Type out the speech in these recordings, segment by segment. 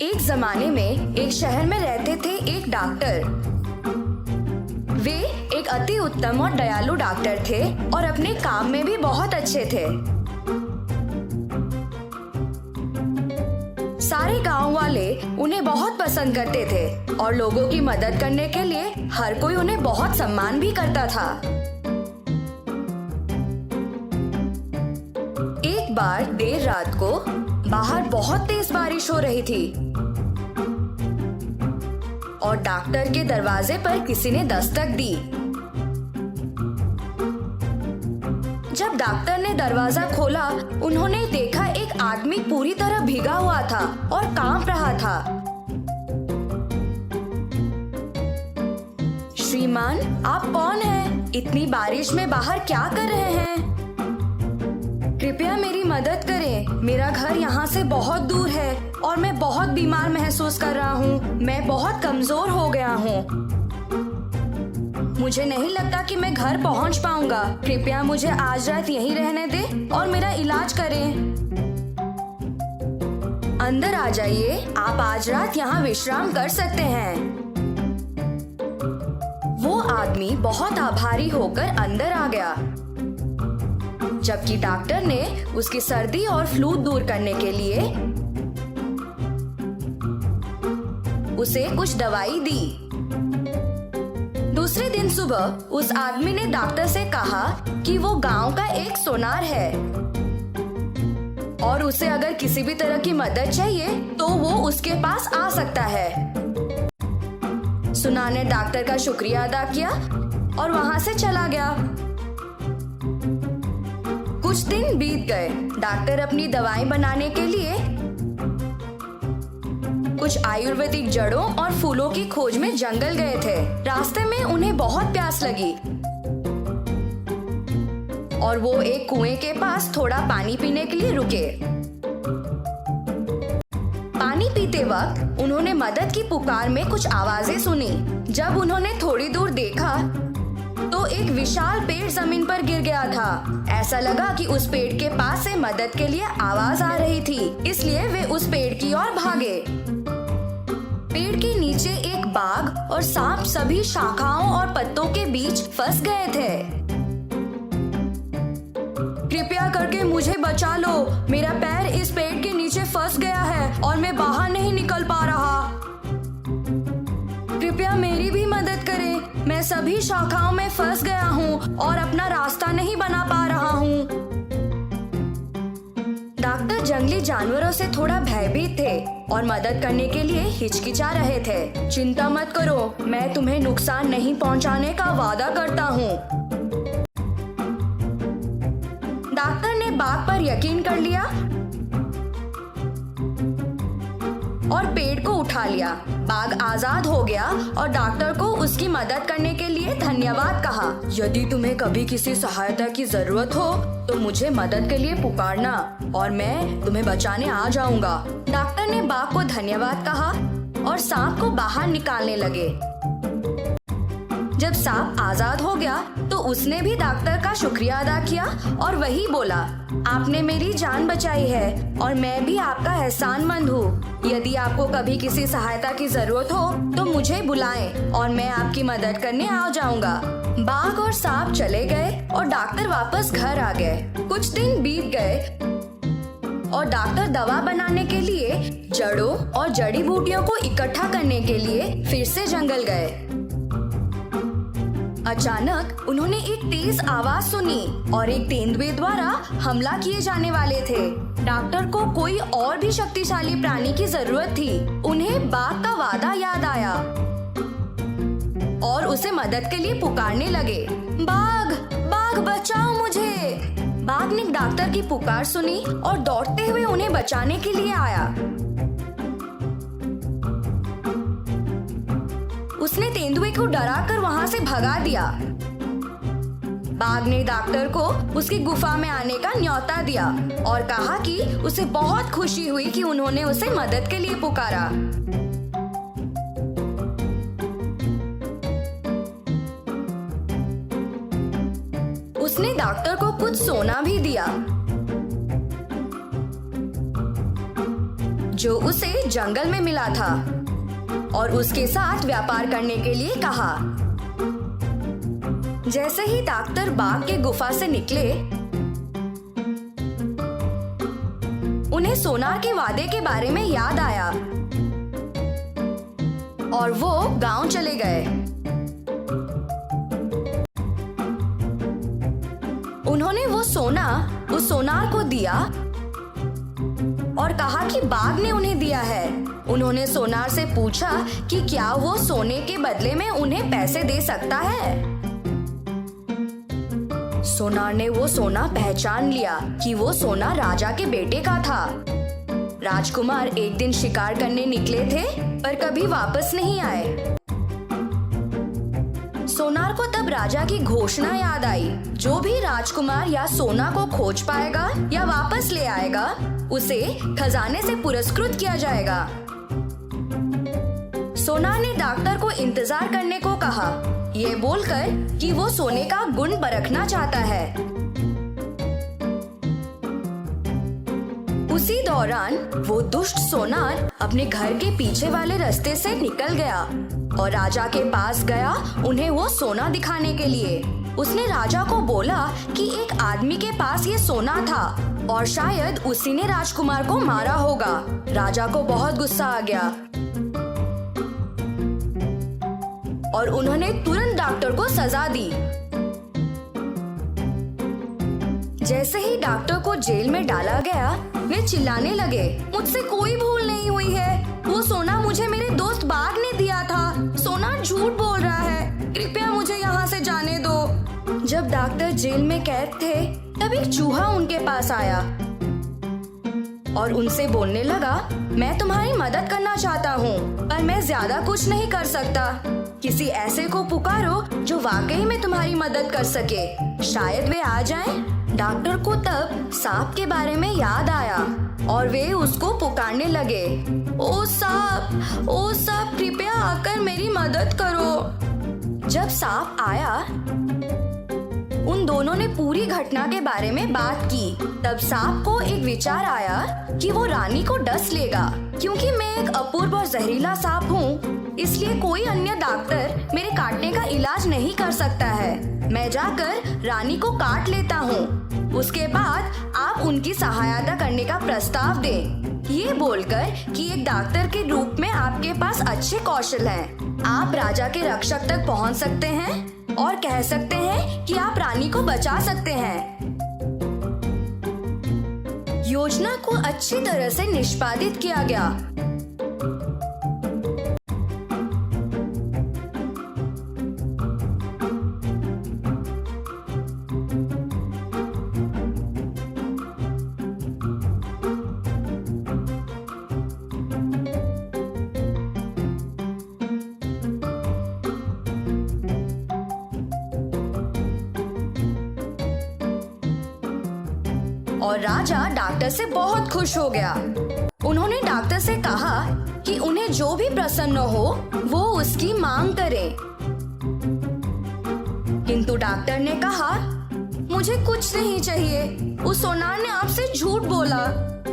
एक जमाने में एक शहर में रहते थे एक डॉक्टर। वे एक अति उत्तम और दयालु डॉक्टर थे और अपने काम में भी बहुत अच्छे थे। सारे गांव वाले उन्हें बहुत पसंद करते थे और लोगों की मदद करने के लिए हर कोई उन्हें बहुत सम्मान भी करता था। एक बार देर रात को बाहर बहुत तेज बारिश हो रही थी और डॉक्टर के दरवाजे पर किसी ने दस्तक दी। जब डॉक्टर ने दरवाजा खोला, उन्होंने देखा एक आदमी पूरी तरह भीगा हुआ था और कांप रहा था। श्रीमान, आप कौन हैं? इतनी बारिश में बाहर क्या कर रहे हैं? कृपया मेरी मदद करें। मेरा घर यहाँ से बहुत दूर है और मैं बहुत बीमार महसूस कर रहा हूँ। मैं बहुत कमजोर हो गया हूँ। मुझे नहीं लगता कि मैं घर पहुँच पाऊंगा। कृपया मुझे आज रात यहीं रहने दें और मेरा इलाज करें। अंदर आ जाइए। आप आज रात यहाँ विश्राम कर सकते हैं। वो आदमी बहुत आभारी होकर अंदर आ गया, जबकि डॉक्टर ने उसकी सर्दी और फ्लू दूर करने के लिए उसे कुछ दवाई दी। दूसरे दिन सुबह उस आदमी ने डॉक्टर से कहा कि वो गांव का एक सोनार है और उसे अगर किसी भी तरह की मदद चाहिए तो वो उसके पास आ सकता है। सुनार ने डॉक्टर का शुक्रिया अदा किया और वहां से चला गया। कुछ दिन बीत गए। डॉक्टर अपनी दवाई बनाने के लिए कुछ आयुर्वेदिक जड़ों और फूलों की खोज में जंगल गए थे। रास्ते में उन्हें बहुत प्यास लगी और वो एक कुएं के पास थोड़ा पानी पीने के लिए रुके। पानी पीते वक्त उन्होंने मदद की पुकार में कुछ आवाजें सुनी। जब उन्होंने थोड़ी दूर देखा तो एक विशाल पेड़ जमीन पर गिर गया था। ऐसा लगा कि उस पेड़ के पास से मदद के लिए आवाज आ रही थी, इसलिए वे उस पेड़ की ओर भागे। पेड़ के नीचे एक बाघ और सांप सभी शाखाओं और पत्तों के बीच फंस गए थे। कृपया करके मुझे बचा लो। मेरा पैर इस पेड़ के नीचे फंस गया है और मैं बाहर नहीं निकल पा रहा। कृपया मेरी भी मदद करें। मैं सभी शाखाओं में फंस गया हूँ और अपना रास्ता नहीं बना पा रहा हूँ। डॉक्टर जंगली जानवरों से थोड़ा भयभीत थे और मदद करने के लिए हिचकिचा रहे थे। चिंता मत करो, मैं तुम्हें नुकसान नहीं पहुँचाने का वादा करता हूँ। डॉक्टर ने बाघ पर यकीन कर लिया और पेड़ को उठा लिया। बाघ आजाद हो गया और डॉक्टर को उसकी मदद करने के लिए धन्यवाद कहा। यदि तुम्हें कभी किसी सहायता की जरूरत हो तो मुझे मदद के लिए पुकारना और मैं तुम्हें बचाने आ जाऊंगा। डॉक्टर ने बाघ को धन्यवाद कहा और सांप को बाहर निकालने लगे। जब सांप आजाद हो गया तो उसने भी डॉक्टर का शुक्रिया अदा किया और वही बोला, आपने मेरी जान बचाई है और मैं भी आपका एहसानमंद हूँ। यदि आपको कभी किसी सहायता की जरूरत हो तो मुझे बुलाएं और मैं आपकी मदद करने आ जाऊंगा। बाघ और सांप चले गए और डॉक्टर वापस घर आ गए। कुछ दिन बीत गए और डॉक्टर दवा बनाने के लिए जड़ों और जड़ी बूटियों को इकट्ठा करने के लिए फिर से जंगल गए। अचानक उन्होंने एक तेज आवाज सुनी और एक तेंदुए द्वारा हमला किए जाने वाले थे। डॉक्टर को कोई और भी शक्तिशाली प्राणी की जरूरत थी। उन्हें बाघ का वादा याद आया और उसे मदद के लिए पुकारने लगे, बाघ, बाघ बचाओ मुझे। बाघ ने डॉक्टर की पुकार सुनी और दौड़ते हुए उन्हें बचाने के लिए आया। उसने तेंदुए को डराकर वहां से भगा दिया। बाघ ने डॉक्टर को उसकी गुफा में आने का न्योता दिया और कहा कि उसे बहुत खुशी हुई कि उन्होंने उसे मदद के लिए पुकारा। उसने डॉक्टर को कुछ सोना भी दिया जो उसे जंगल में मिला था और उसके साथ व्यापार करने के लिए कहा। जैसे ही डॉक्टर बाघ के गुफा से निकले, उन्हें सोनार के वादे के बारे में याद आया और वो गांव चले गए। उन्होंने वो सोना उस सोनार को दिया और कहा कि बाघ ने उन्हें दिया है। उन्होंने सोनार से पूछा कि क्या वो सोने के बदले में उन्हें पैसे दे सकता है। सोनार ने वो सोना पहचान लिया कि वो सोना राजा के बेटे का था। राजकुमार एक दिन शिकार करने निकले थे पर कभी वापस नहीं आए। सोनार को तब राजा की घोषणा याद आई, जो भी राजकुमार या सोना को खोज पाएगा या वापस ले आएगा, उसे खजाने से पुरस्कृत किया जाएगा। सोनार ने डॉक्टर को इंतजार करने को कहा, ये बोलकर कि वो सोने का गुण परखना चाहता है। उसी दौरान वो दुष्ट सोनार अपने घर के पीछे वाले रास्ते से निकल गया और राजा के पास गया उन्हें वो सोना दिखाने के लिए। उसने राजा को बोला कि एक आदमी के पास ये सोना था और शायद उसी ने राजकुमार को मारा होगा। राजा को बहुत गुस्सा आ गया और उन्होंने तुरंत डॉक्टर को सजा दी। जैसे ही डॉक्टर को जेल में डाला गया, वे चिल्लाने लगे, मुझसे कोई भूल नहीं हुई है। वो सोना मुझे मेरे दोस्त बाघ ने दिया था। सोना झूठ बोल रहा है। कृपया मुझे यहाँ से जाने दो। जब डॉक्टर जेल में कैद थे, तब एक चूहा उनके पास आया और उनसे बोलने लगा, मैं तुम्हारी मदद करना चाहता हूँ, पर मैं ज्यादा कुछ नहीं कर सकता। किसी ऐसे को पुकारो जो वाकई में तुम्हारी मदद कर सके, शायद वे आ जाएं। डॉक्टर को तब सांप के बारे में याद आया और वे उसको पुकारने लगे, ओ सांप कृपया आकर मेरी मदद करो। जब सांप आया, उन दोनों ने पूरी घटना के बारे में बात की। तब सांप को एक विचार आया कि वो रानी को डस लेगा। क्योंकि मैं एक अपूर्व और जहरीला सांप हूँ, इसलिए कोई अन्य डॉक्टर मेरे काटने का इलाज नहीं कर सकता है। मैं जाकर रानी को काट लेता हूँ, उसके बाद आप उनकी सहायता करने का प्रस्ताव दें। ये बोलकर कि एक डॉक्टर के रूप में आपके पास अच्छे कौशल हैं, आप राजा के रक्षक तक पहुँच सकते हैं और कह सकते हैं कि आप रानी को बचा सकते हैं। योजना को अच्छी तरह से निष्पादित किया गया। और राजा डॉक्टर से बहुत खुश हो गया। उन्होंने डॉक्टर से कहा कि उन्हें जो भी प्रसन्न हो वो उसकी मांग करे। किंतु डॉक्टर ने कहा, मुझे कुछ नहीं चाहिए। उस सोनार ने आपसे झूठ बोला।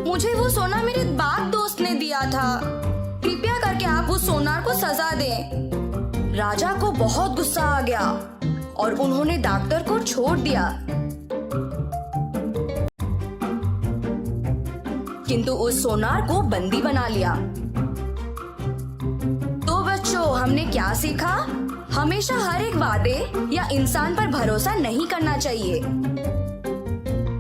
मुझे वो सोना मेरे बाघ दोस्त ने दिया था। कृपया करके आप उस सोनार को सजा दें। राजा को बहुत गुस्सा आ गया और उन्होंने डॉक्टर को छोड़ दिया। किंतु उस सोनार को बंदी बना लिया। तो बच्चों, हमने क्या सीखा? हमेशा हर एक वादे या इंसान पर भरोसा नहीं करना चाहिए।